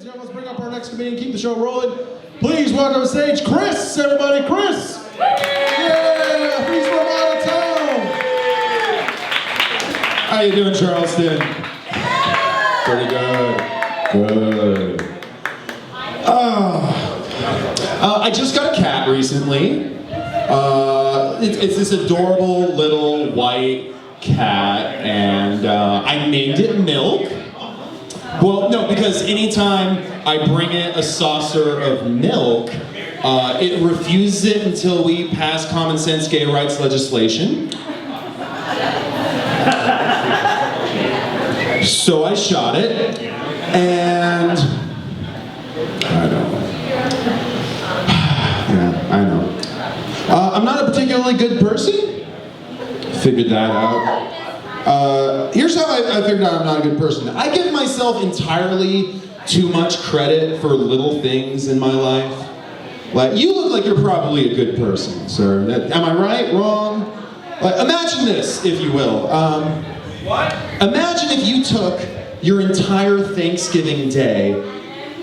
gentlemen, let's bring up our next comedian, keep the show rolling. Please welcome to stage Chris, everybody, Chris! Yeah, he's from out of town! How you doing, Charleston? Pretty good. Good. I just got a cat recently. It's this adorable little white cat, and I named it Milk. Well, no, because anytime I bring it a saucer of milk, it refuses it until we pass common sense gay rights legislation. So I shot it, and I know. Yeah, I know. I'm not a particularly good person. Figured that out. Here's how I figured out I'm not a good person. I give myself entirely too much credit for little things in my life. Like, you look like you're probably a good person, sir. Am I right? Wrong? Like, imagine this, if you will. What? Imagine if you took your entire Thanksgiving day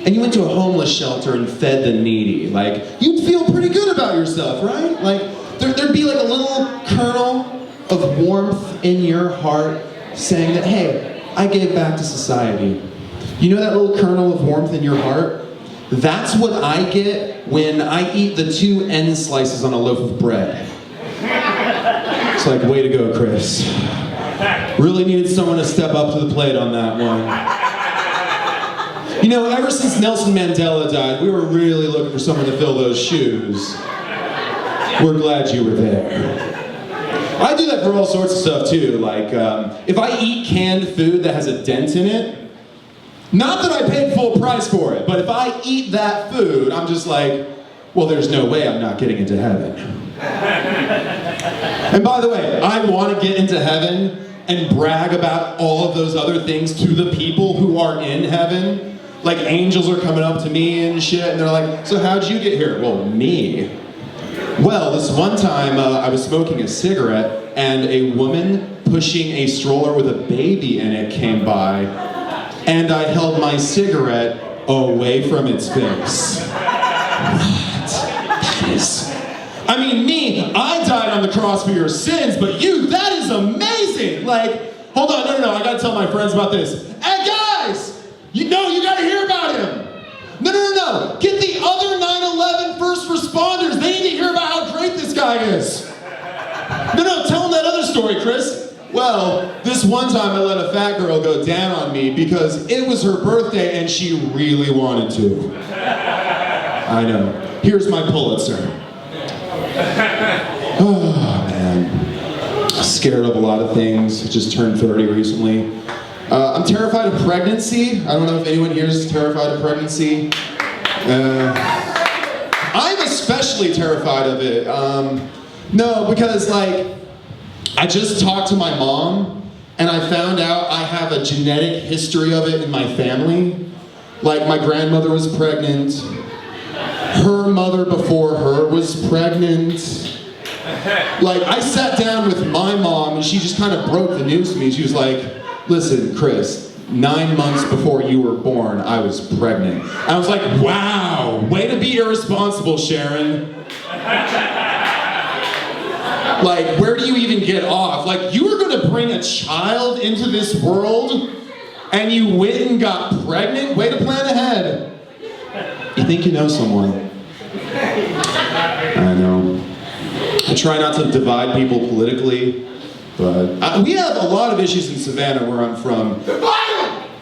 and you went to a homeless shelter and fed the needy. Like, you'd feel pretty good about yourself, right? Like, there'd be like a little kernel of warmth in your heart saying that, hey, I gave back to society. You know that little kernel of warmth in your heart? That's what I get when I eat the 2 end slices on a loaf of bread. It's like, way to go, Chris. Really needed someone to step up to the plate on that one. You know, ever since Nelson Mandela died, we were really looking for someone to fill those shoes. We're glad you were there. I do that for all sorts of stuff too, like if I eat canned food that has a dent in it, not that I paid full price for it, but if I eat that food, I'm just like, well, there's no way I'm not getting into heaven. And by the way, I want to get into heaven and brag about all of those other things to the people who are in heaven. Like angels are coming up to me and shit, and they're like, so how'd you get here? Well, me. Well, this one time I was smoking a cigarette and a woman pushing a stroller with a baby in it came by, and I held my cigarette away from its face. What? That is... I mean, me, I died on the cross for your sins, but you, that is amazing! Like, hold on, no, I gotta tell my friends about this. Hey guys! You gotta hear about him! No. Get the other 9/11 first responders. They need to hear about how great this guy is. No, tell them that other story, Chris. Well, this one time I let a fat girl go down on me because it was her birthday and she really wanted to. I know. Here's my Pulitzer. Oh, man. Scared of a lot of things. Just turned 30 recently. I'm terrified of pregnancy. I don't know if anyone here is terrified of pregnancy. I'm especially terrified of it. No, because like, I just talked to my mom and I found out I have a genetic history of it in my family. Like, my grandmother was pregnant. Her mother before her was pregnant. Like, I sat down with my mom and she just kind of broke the news to me. She was like, listen, Chris, 9 months before you were born, I was pregnant. I was like, wow, way to be irresponsible, Sharon. Like, where do you even get off? Like, you were gonna bring a child into this world and you went and got pregnant? Way to plan ahead. You think you know someone. I know. I try not to divide people politically. But we have a lot of issues in Savannah where I'm from.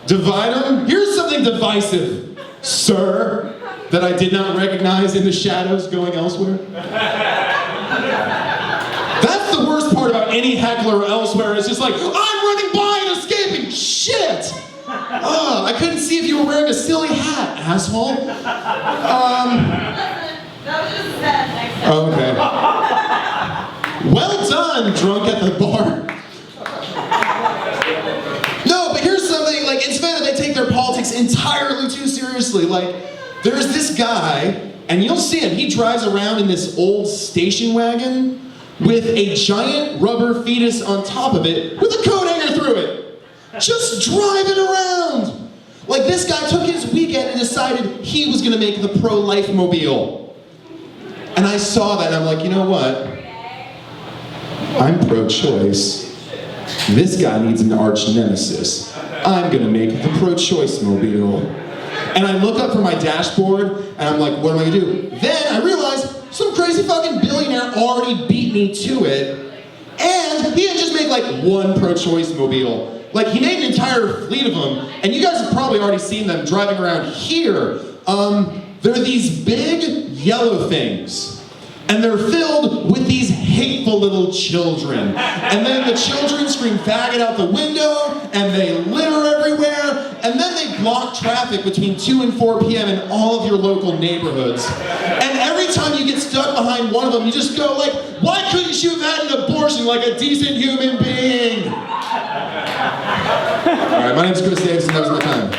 Divide them? Here's something divisive, sir, that I did not recognize in the shadows going elsewhere. That's the worst part about any heckler elsewhere. It's just like, I'm running by and escaping. Shit! I couldn't see if you were wearing a silly hat, asshole. That was just sad. Okay. Well done, drunk at the bar. No, but here's something, like, in Savannah, they take their politics entirely too seriously. Like, there's this guy, and you'll see him, he drives around in this old station wagon with a giant rubber fetus on top of it with a coat hanger through it. Just driving around. Like, this guy took his weekend and decided he was gonna make the pro-life mobile. And I saw that and I'm like, you know what? I'm pro-choice. This guy needs an arch nemesis. I'm gonna make the pro-choice mobile. And I look up from my dashboard and I'm like, what am I gonna do? Then I realize some crazy fucking billionaire already beat me to it. And he didn't just make like one pro-choice mobile. Like he made an entire fleet of them, and you guys have probably already seen them driving around here. They're these big yellow things. And they're filled with these hateful little children. And then the children scream faggot out the window, and they litter everywhere, and then they block traffic between 2 and 4 p.m. in all of your local neighborhoods. And every time you get stuck behind one of them, you just go like, why couldn't you have had an abortion like a decent human being? All right, my name's Chris Davison, that was my time.